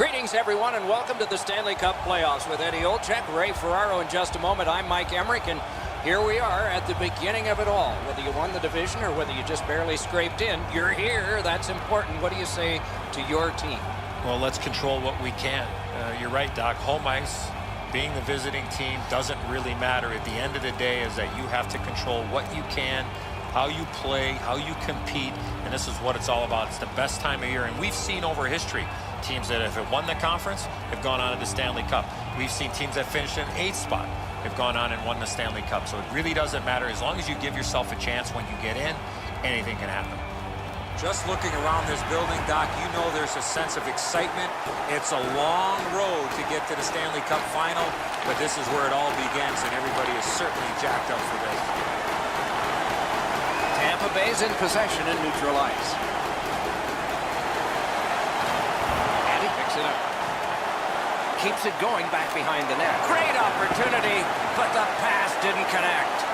Greetings, everyone, and welcome to the Stanley Cup playoffs with Eddie Olczyk, Ray Ferraro in just a moment. I'm Mike Emmerich, and here we are at the beginning of it all. Whether you won the division or whether you just barely scraped in, you're here. That's important. What do you say to your team? Well, let's control what we can. You're right, Doc. Home ice, being the visiting team, doesn't really matter. At the end of the day is that you have to control what you can, how you play, how you compete, and this is what it's all about. It's the best time of year, and we've seen over history teams that have won the conference have gone on to the Stanley Cup. We've seen teams that finished in 8th spot have gone on and won the Stanley Cup. So it really doesn't matter. As long as you give yourself a chance when you get in, anything can happen. Just looking around this building, Doc, you know there's a sense of excitement. It's a long road to get to the Stanley Cup final, but this is where it all begins, and everybody is certainly jacked up for this. Tampa Bay's in possession in neutral ice. And he picks it up. Keeps it going back behind the net. Great opportunity, but the pass didn't connect.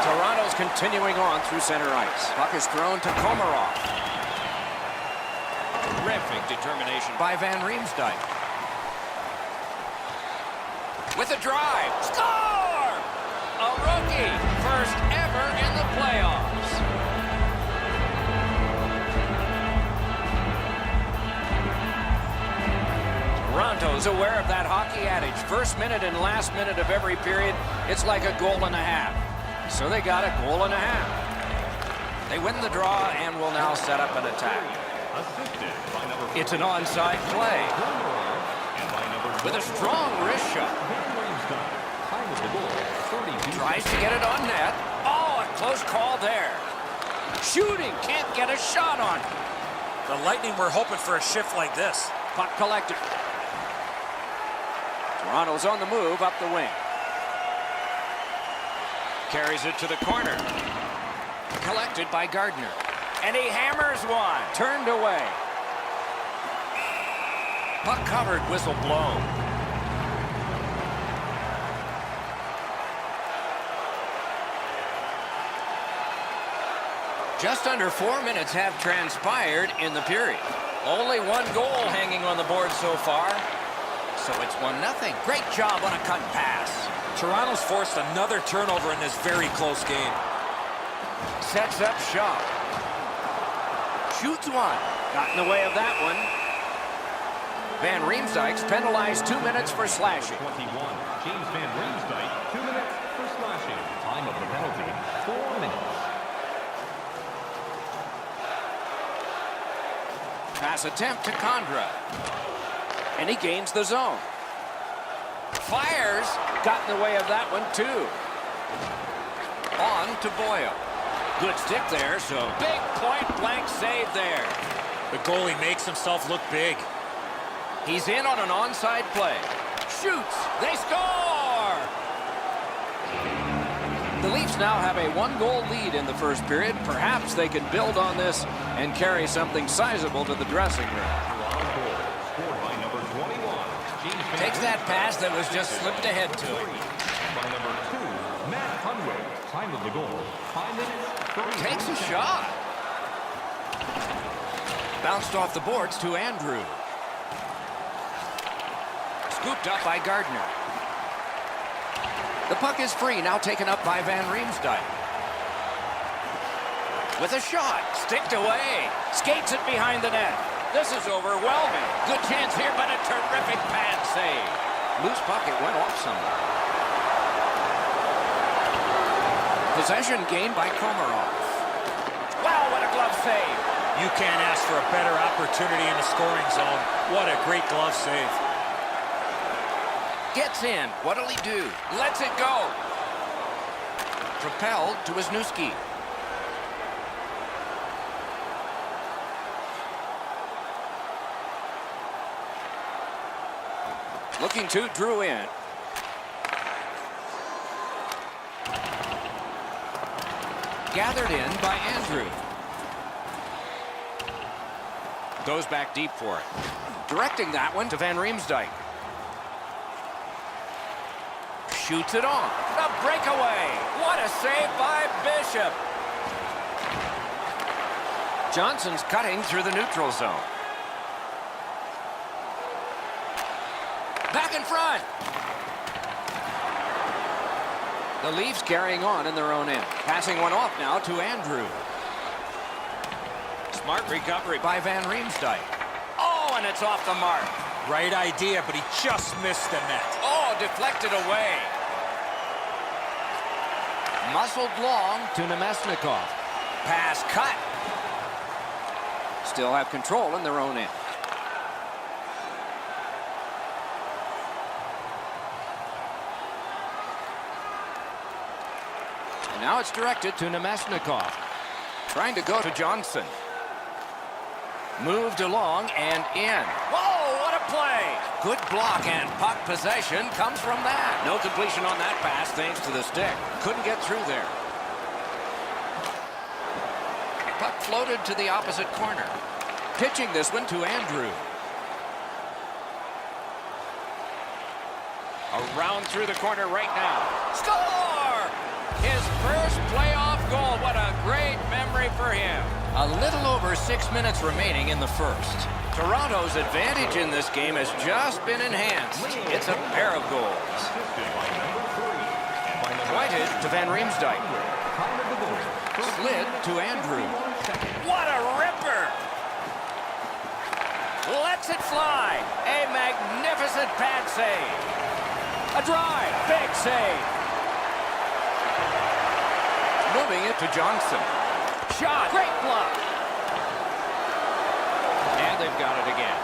Toronto's continuing on through center ice. Puck is thrown to Komarov. Terrific determination by Van Riemsdyk. With a drive. Score! A rookie. First ever in the playoffs. Toronto's aware of that hockey adage. First minute and last minute of every period, it's like a goal and a half. So they got a goal and a half. They win the draw and will now set up an attack. It's an onside play. With a strong wrist shot. Tries to get it on net. Oh, a close call there. Shooting, can't get a shot on. The Lightning were hoping for a shift like this. Puck collected. Toronto's on the move up the wing. Carries it to the corner. Collected by Gardner. And he hammers one. Turned away. Puck covered, whistle blown. Just under 4 minutes have transpired in the period. Only one goal hanging on the board so far. So it's 1-0. Great job on a cut pass. Toronto's forced another turnover in this very close game. Sets up shot. Shoots one. Got in the way of that one. Van Riemsdyk's penalized 2 minutes for slashing. 21. James Van Riemsdyk, 2 minutes for slashing. Time of the penalty, 4 minutes. Pass attempt to Condra. And he gains the zone. Fires. Got in the way of that one, too. On to Boyle. Good stick there, so big point-blank save there. The goalie makes himself look big. He's in on an onside play. Shoots. They score! The Leafs now have a 1-goal lead in the first period. Perhaps they can build on this and carry something sizable to the dressing room. Takes that pass that was just slipped ahead to him. By number 2, Matt Conway. Time of the goal, 5 minutes. Takes a shot. Bounced off the boards to Andrew. Scooped up by Gardner. The puck is free, now taken up by Van Riemsdyk. With a shot, sticked away. Skates it behind the net. This is overwhelming. Good chance here, but a terrific pad save. Loose puck, it went off somewhere. Possession gained by Komarov. Wow, what a glove save. You can't ask for a better opportunity in the scoring zone. What a great glove save. Gets in. What'll he do? Lets it go. Propelled to Wisniewski. Looking to, drew in. Gathered in by Andrew. Goes back deep for it. Directing that one to Van Riemsdyk. Shoots it on. The breakaway. What a save by Bishop. Johnson's cutting through the neutral zone. back in front. The Leafs carrying on in their own end. Passing one off now to Andrew. Smart recovery by Van Riemsdyk. Oh, and it's off the mark. Right idea, but he just missed the net. Oh, deflected away. Muscled long to Nemesnikov. Pass cut. Still have control in their own end. And now it's directed to Nemesnikov. Trying to go to Johnson. Moved along and in. Whoa, what a play! Good block and puck possession comes from that. No completion on that pass thanks to the stick. Couldn't get through there. Puck floated to the opposite corner. Pitching this one to Andrew. Around through the corner right now. Score! His first playoff goal. What a great memory for him. A little over 6 minutes remaining in the first. Toronto's advantage in this game has just been enhanced. It's a pair of goals. Pointed to Van Riemsdyk. Slid to Andrew. What a ripper! Lets it fly. A magnificent pad save. A drive. Big save. Moving it to Johnson. Shot. Great block. And they've got it again.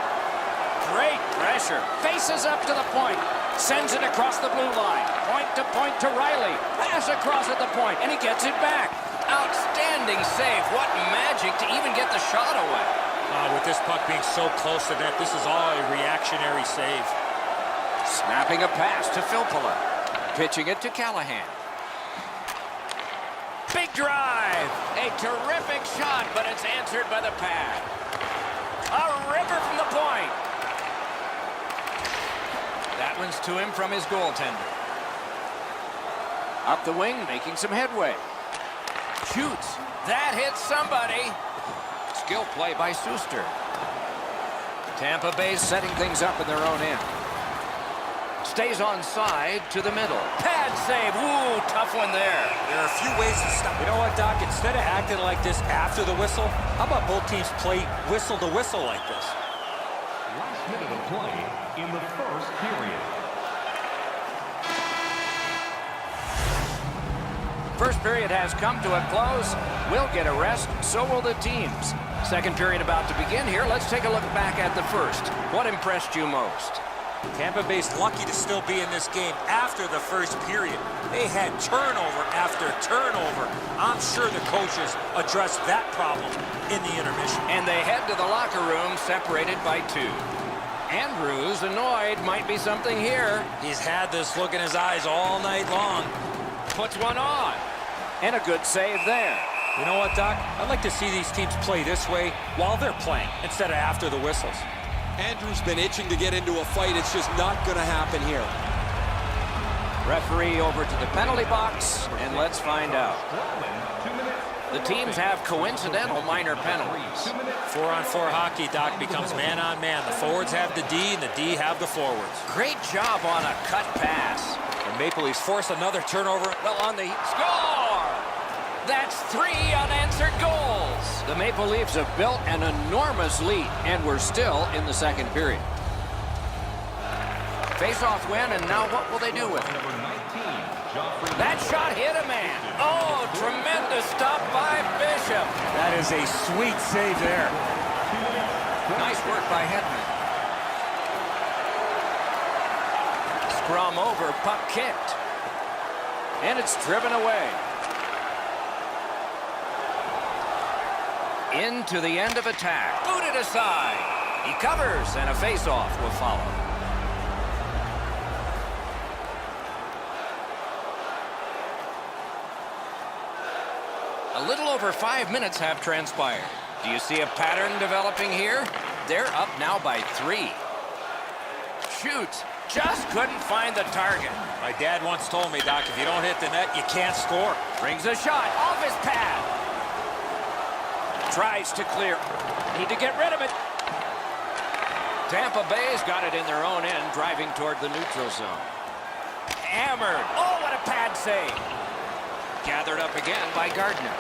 Great pressure. Faces up to the point. Sends it across the blue line. Point to Riley. Pass across at the point, and he gets it back. Outstanding save. What magic to even get the shot away. With this puck being so close to net, this is all a reactionary save. Snapping a pass to Filppula. Pitching it to Callahan. Big drive. A terrific shot, but it's answered by the pad. A ripper from the point. That one's to him from his goaltender. Up the wing, making some headway. Shoots. That hits somebody. Skill play by Suster. Tampa Bay setting things up in their own end. Stays onside to the middle. Pad save. Ooh, tough one there. There are a few ways to stop. You know what, Doc? Instead of acting like this after the whistle, how about both teams play whistle to whistle like this? Last minute of play in the first period. First period has come to a close. We'll get a rest, so will the teams. Second period about to begin here. Let's take a look back at the first. What impressed you most? Tampa Bay's lucky to still be in this game after the first period. They had turnover after turnover. I'm sure the coaches addressed that problem in the intermission. And they head to the locker room separated by 2. Andrews annoyed. Might be something here. He's had this look in his eyes all night long. Puts one on. And a good save there. You know what, Doc? I'd like to see these teams play this way while they're playing instead of after the whistles. Andrew's been itching to get into a fight. It's just not going to happen here. Referee over to the penalty box, and let's find out. The teams have coincidental minor penalties. 4-on-4 hockey, Doc, becomes man-on-man. The forwards have the D, and the D have the forwards. Great job on a cut pass. And Maple Leafs force another turnover. Well, on the score! That's 3 unanswered goals. The Maple Leafs have built an enormous lead, and we're still in the second period. Face-off win, and now what will they do with it? That shot hit a man. Oh, tremendous stop by Bishop. That is a sweet save there. Nice work by Hedman. Scrum over, puck kicked. And it's driven away. Into the end of attack. Booted aside. He covers, and a face-off will follow. A little over 5 minutes have transpired. Do you see a pattern developing here? They're up now by 3. Shoots. Just couldn't find the target. My dad once told me, Doc, if you don't hit the net, you can't score. Brings a shot off his pad. Tries to clear. Need to get rid of it. Tampa Bay's got it in their own end, driving toward the neutral zone. Hammered. Oh, what a pad save. Gathered up again by Gardner.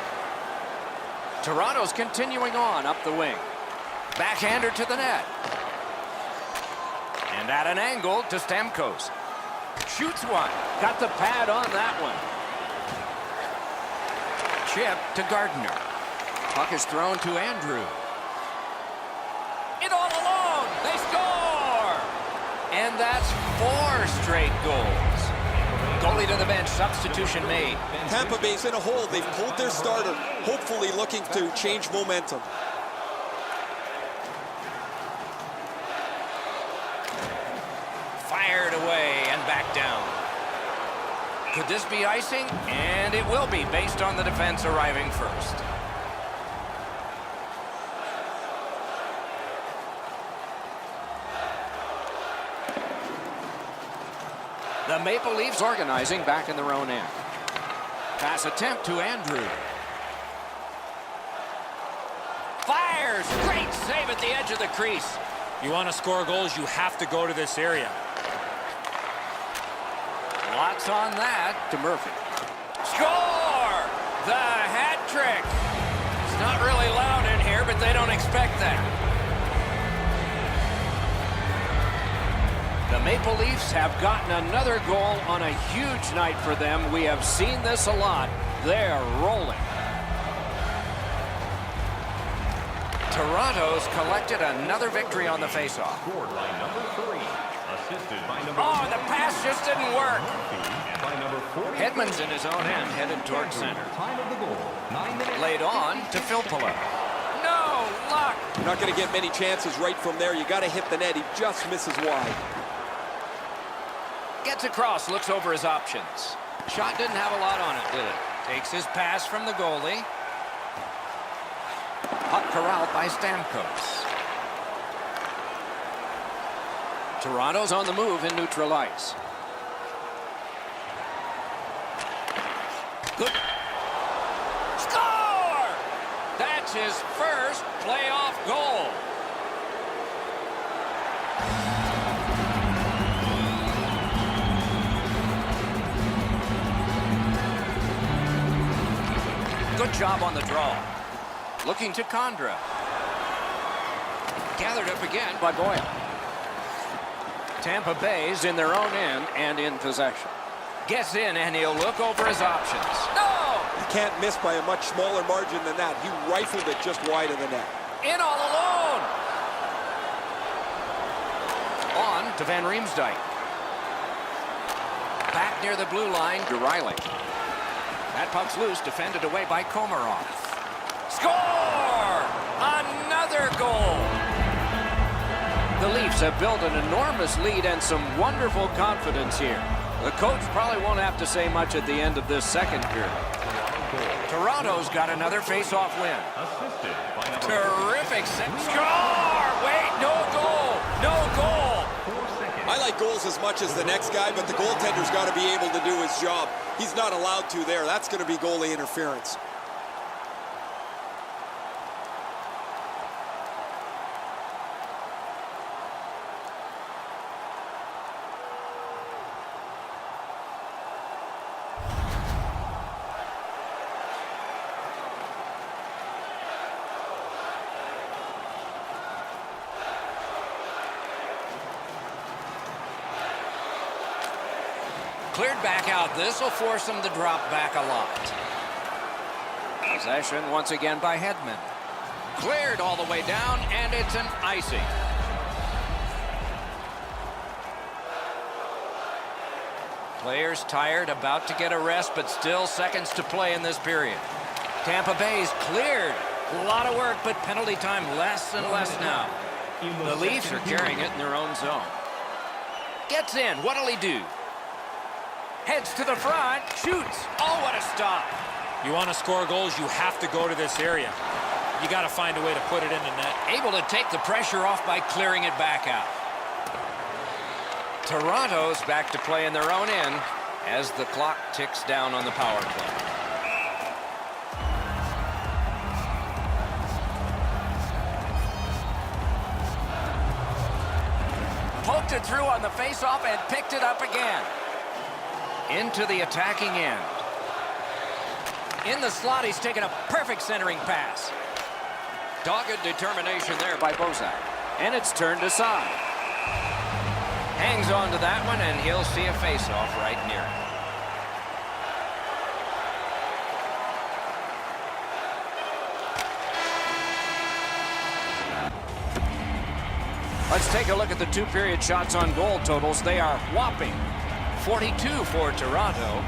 Toronto's continuing on up the wing. Backhander to the net. And at an angle to Stamkos. Shoots one. Got the pad on that one. Chip to Gardner. Puck is thrown to Andrew. It all alone. They score! And that's 4 straight goals. Goalie to the bench. Substitution made. Tampa Bay's in a hole. They've pulled their starter, hopefully looking to change momentum. Fired away and back down. Could this be icing? And it will be, based on the defense arriving first. The Maple Leafs organizing back in their own end. Pass attempt to Andrew. Fires! Great save at the edge of the crease. You want to score goals, you have to go to this area. Lots on that to Murphy. Score! The hat trick. It's not really loud in here, but they don't expect that. The Maple Leafs have gotten another goal on a huge night for them. We have seen this a lot. They're rolling. Toronto's collected another victory on the faceoff. Scored by number 3. Assisted by number Oh, the pass just didn't work. and by number 40. Hedman's in his own end, headed toward center. Time of the goal. 9 minutes. Laid on to Filppula. No luck. You're not going to get many chances right from there. You got to hit the net. He just misses wide. Gets across, looks over his options. Shot didn't have a lot on it, did it? Takes his pass from the goalie. Puck corralled by Stamkos. Toronto's on the move in neutral ice. Good. Score! That's his first playoff goal. Good job on the draw. Looking to Condra. Gathered up again by Boyle. Tampa Bay's in their own end and in possession. Gets in and he'll look over his options. No! You can't miss by a much smaller margin than that. He rifled it just wide of the net. In all alone! On to Van Riemsdyk. Back near the blue line to Riley. That puck's loose, defended away by Komarov. Score! Another goal! The Leafs have built an enormous lead and some wonderful confidence here. The coach probably won't have to say much at the end of this second period. Toronto's got another face-off win. Assisted by number Terrific score! Wait, no goal! No goal! 4 seconds. I like goals as much as the next guy, but the goaltender's got to be able to do his job. He's not allowed to there. That's going to be goalie interference. Cleared back out. This will force them to drop back a lot. Possession once again by Hedman. Cleared all the way down, and it's an icing. Players tired, about to get a rest, but still seconds to play in this period. Tampa Bay's cleared. A lot of work, but penalty time less and less now. The Leafs are carrying it in their own zone. Gets in. What'll he do? Heads to the front, shoots. Oh, what a stop. You want to score goals, you have to go to this area. You got to find a way to put it in the net. Able to take the pressure off by clearing it back out. Toronto's back to play in their own end as the clock ticks down on the power play. busted through on the faceoff and picked it up again. Into the attacking end. In the slot, he's taken a perfect centering pass. Dogged determination there by Bozak. And it's turned aside. Hangs on to that one, and he'll see a faceoff right near it. Let's take a look at the two-period shots on goal totals. They are whopping 42 for Toronto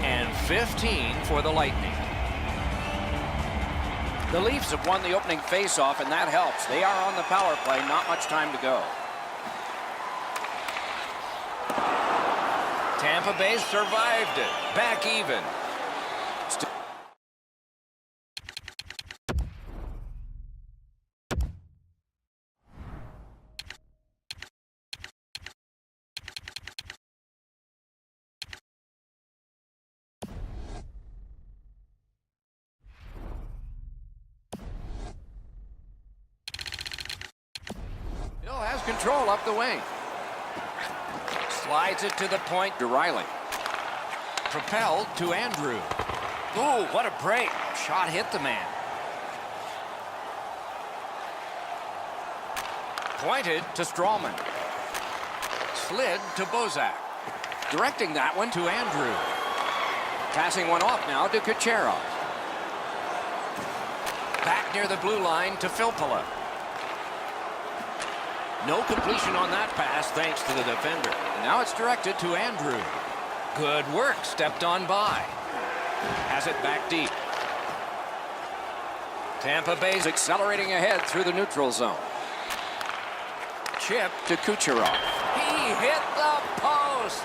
and 15 for the Lightning. The Leafs have won the opening faceoff, and that helps. They are on the power play, not much time to go. Tampa Bay survived it. Back even. Still has control up the wing. Slides it to the point to Riley. Propelled to Andrew. Ooh, what a break. Shot hit the man. Pointed to Strawman. Slid to Bozak. Directing that one to Andrew. Passing one off now to Kucherov. Back near the blue line to Filppula. No completion on that pass thanks to the defender. And now it's directed to Andrew. Good work, stepped on by. Has it back deep. Tampa Bay's accelerating ahead through the neutral zone. Chip to Kucherov. He hit the post.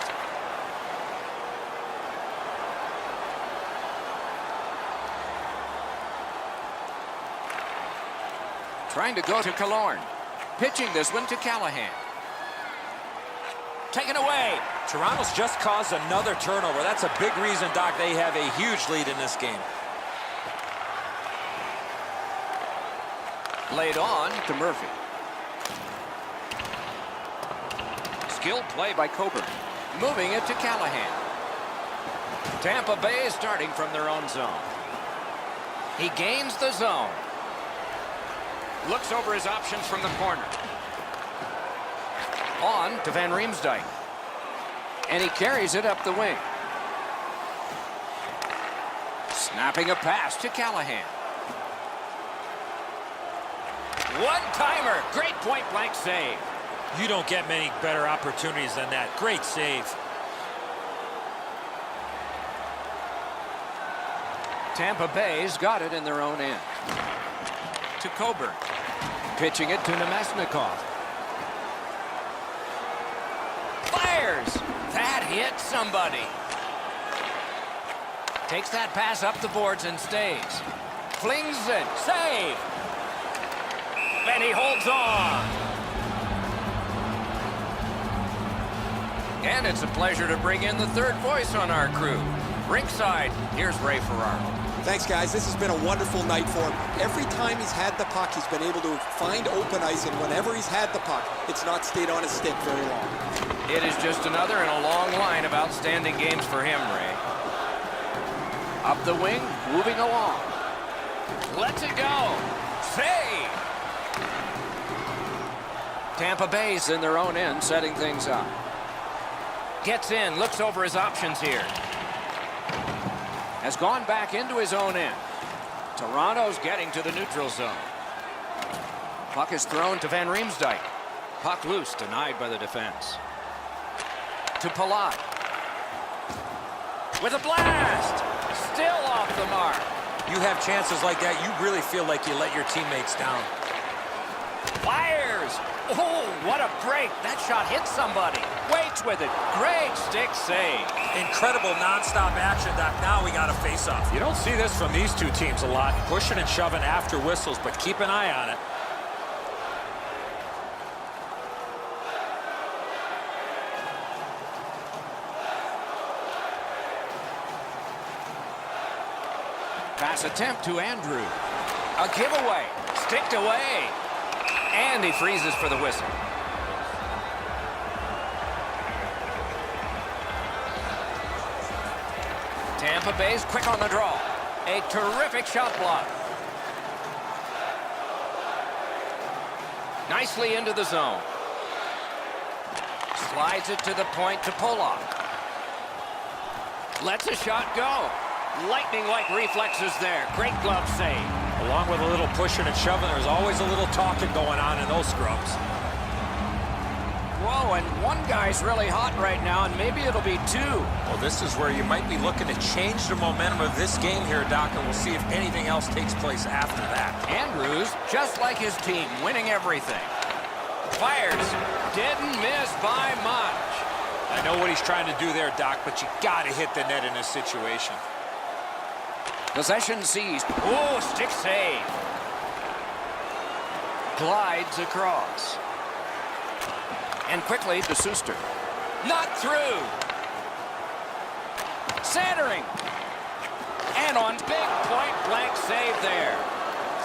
Trying to go to Killorn. Pitching this one to Callahan. Taken away. Toronto's just caused another turnover. That's a big reason, Doc, they have a huge lead in this game. Laid on to Murphy. Skilled play by Coburn. Moving it to Callahan. Tampa Bay is starting from their own zone. He gains the zone. Looks over his options from the corner. On to Van Riemsdyk. And he carries it up the wing. Snapping a pass to Callahan. One-timer. Great point-blank save. You don't get many better opportunities than that. Great save. Tampa Bay's got it in their own end. To Coburn. Pitching it to Nemesnikov. Fires! That hit somebody. Takes that pass up the boards and stays. Flings it. Save! And he holds on. And it's a pleasure to bring in the third voice on our crew. Ringside, here's Ray Ferraro. Thanks, guys. This has been a wonderful night for him. Every time he's had the puck, he's been able to find open ice, and whenever he's had the puck, it's not stayed on his stick very long. It is just another in a long line of outstanding games for him, Ray. Up the wing, moving along. Lets it go. Save! Tampa Bay's in their own end, setting things up. Gets in, looks over his options here. Has gone back into his own end. Toronto's getting to the neutral zone. Puck is thrown to Van Riemsdyk. Puck loose, denied by the defense. To Palat. With a blast! Still off the mark. You have chances like that, you really feel like you let your teammates down. Fires! Oh, what a break. That shot hit somebody. Waits with it. Great stick save. Incredible nonstop action, Doc. Now we got a face-off. You don't see this from these two teams a lot. Pushing and shoving after whistles, but keep an eye on it. Pass attempt to Andrew. A giveaway. Sticked away. And he freezes for the whistle. Tampa Bay's quick on the draw. A terrific shot block. Nicely into the zone. Slides it to the point to pull off. Lets a shot go. Lightning-like reflexes there. Great glove save. Along with a little pushing and shoving, there's always a little talking going on in those scrums. Whoa, and one guy's really hot right now, and maybe it'll be two. Well, this is where you might be looking to change the momentum of this game here, Doc, and we'll see if anything else takes place after that. Andrews, just like his team, winning everything. Fires. Didn't miss by much. I know what he's trying to do there, Doc, but you got to hit the net in this situation. Possession seized. Oh, stick save. Glides across. And quickly to Suster. Not through. Centering. And on big point blank save there.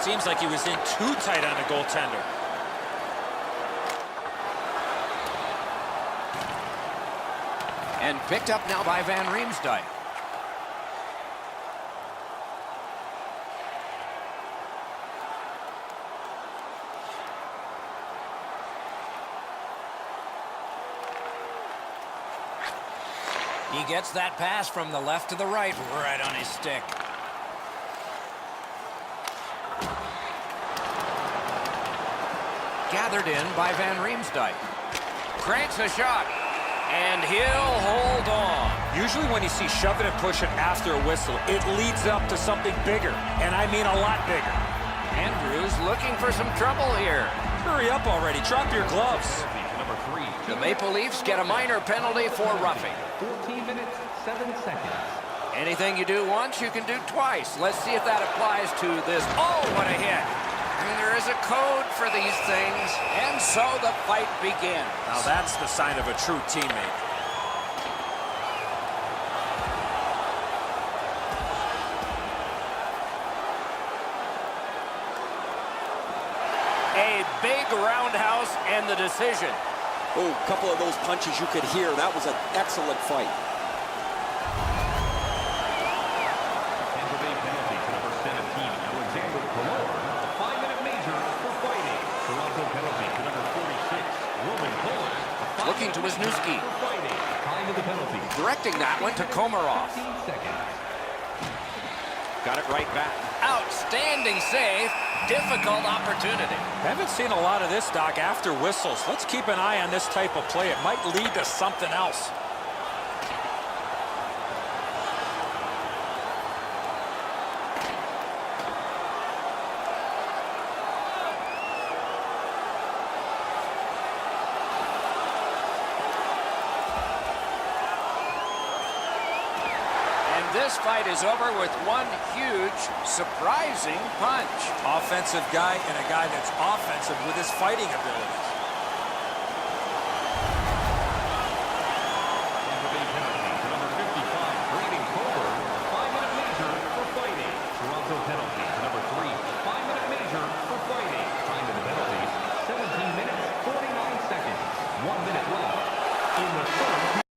Seems like he was in too tight on the goaltender. And picked up now by Van Riemsdyk. He gets that pass from the left to the right on his stick. Gathered in by Van Riemsdyk. Cranks a shot. And he'll hold on. Usually when you see shoving and pushing after a whistle, it leads up to something bigger, and I mean a lot bigger. Andrews looking for some trouble here. Hurry up already. Drop your gloves. Number 3. The Maple Leafs get a minor penalty for roughing. 14 minutes, 7 seconds. Anything you do once, you can do twice. Let's see if that applies to this. Oh, what a hit. I mean, there is a code for these things, and so the fight begins. Now that's the sign of a true teammate. A big roundhouse and the decision. Oh, a couple of those punches you could hear. That was an excellent fight. Tampa Bay penalty to number 17, Alexander Palor. A 5-minute major for fighting. Toronto penalty to number 46, Roman Poland. Looking to Wisniewski. For fighting. Time of the penalty. Directing that one to Komarov. 15 seconds. Got it right back. Outstanding save. Difficult opportunity. Haven't seen a lot of this, Doc, after whistles. Let's keep an eye on this type of play. It might lead to something else. This fight is over with one huge, surprising punch. Offensive guy and a guy that's offensive with his fighting abilities.